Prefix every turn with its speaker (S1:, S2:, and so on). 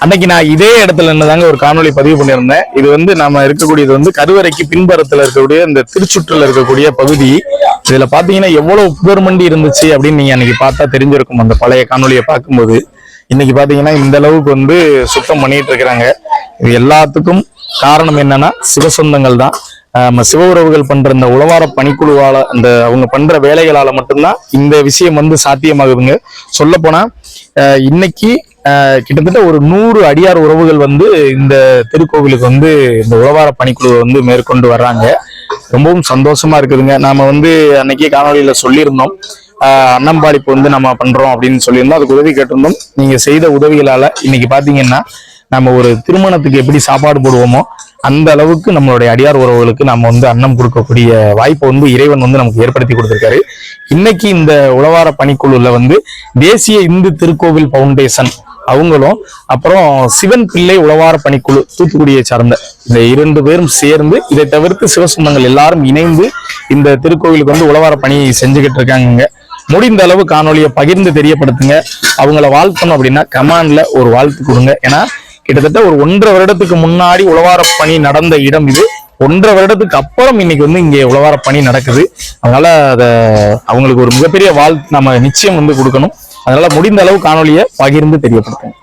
S1: அன்னைக்கு நான் இதே இடத்துல என்னதாங்க ஒரு காணொலி பதிவு பண்ணியிருந்தேன். இது வந்து நம்ம இருக்கக்கூடியது வந்து கருவறைக்கு பின்புறத்துல இருக்கக்கூடிய இந்த திருச்சுற்றுல இருக்கக்கூடிய பகுதி. இதுல பாத்தீங்கன்னா எவ்வளவு புதர்மண்டி இருந்துச்சு அப்படின்னு நீங்க அன்னைக்கு பார்த்தா தெரிஞ்சிருக்கும். அந்த பழைய காணொலியை பார்க்கும்போது இன்னைக்கு பாத்தீங்கன்னா இந்த அளவுக்கு வந்து சுத்தம் பண்ணிட்டு இருக்கிறாங்க. இது எல்லாத்துக்கும் காரணம் என்னன்னா சிவசொந்தங்கள் தான். நம்ம சிவ உறவுகள் பண்ற இந்த உழவார பணிக்குழுவால அந்த அவங்க பண்ற வேலைகளால மட்டும்தான் இந்த விஷயம் வந்து சாத்தியமாகுதுங்க. சொல்ல போனா இன்னைக்கு கிட்டத்தட்ட ஒரு 100 அடியார் உறவுகள் வந்து இந்த திருக்கோவிலுக்கு வந்து இந்த உழவார பணிக்குழுவை வந்து மேற்கொண்டு வர்றாங்க. ரொம்பவும் சந்தோஷமா இருக்குதுங்க. நாம வந்து அன்னைக்கே காணொலியில சொல்லியிருந்தோம், அன்னம்பாளிப்பு வந்து நம்ம பண்றோம் அப்படின்னு சொல்லியிருந்தோம். அதுக்கு உதவி கேட்டிருந்தோம். நீங்க செய்த உதவிகளால இன்னைக்கு பாத்தீங்கன்னா நம்ம ஒரு திருமணத்துக்கு எப்படி சாப்பாடு போடுவோமோ அந்த அளவுக்கு நம்மளுடைய அடியார் உறவுகளுக்கு நம்ம வந்து அன்னம் கொடுக்கக்கூடிய வாய்ப்பை வந்து இறைவன் வந்து நமக்கு ஏற்படுத்தி கொடுத்திருக்காரு. இன்னைக்கு இந்த உழவார பணிக்குழுல வந்து தேசிய இந்து திருக்கோவில் பவுண்டேஷன் அவங்களும் அப்புறம் சிவன் பிள்ளை உழவார பணிக்குழு தூத்துக்குடியை சார்ந்த இந்த 2 பேரும் சேர்ந்து இதை தவிர்த்து சிவசொந்தங்கள் எல்லாரும் இணைந்து இந்த திருக்கோவிலுக்கு வந்து உழவார பணி செஞ்சுக்கிட்டு இருக்காங்க. முடிந்த அளவு காணொலியை பகிர்ந்து தெரியப்படுத்துங்க. அவங்கள வாழ்த்தணும் அப்படின்னா கமெண்ட்ல ஒரு வாழ்த்து கொடுங்க. ஏன்னா கிட்டத்தட்ட ஒரு 1.5 வருடத்துக்கு முன்னாடி உழவார பணி நடந்த இடம் இது. 1.5 வருடத்துக்கு அப்புறம் இன்னைக்கு வந்து இங்கே உழவார பணி நடக்குது. அதனால அவங்களுக்கு ஒரு மிகப்பெரிய வாழ்த்து நம்ம நிச்சயம் வந்து கொடுக்கணும். அதனால முடிந்த அளவு காணொலியை பகிர்ந்து தெரியப்படுத்துங்க.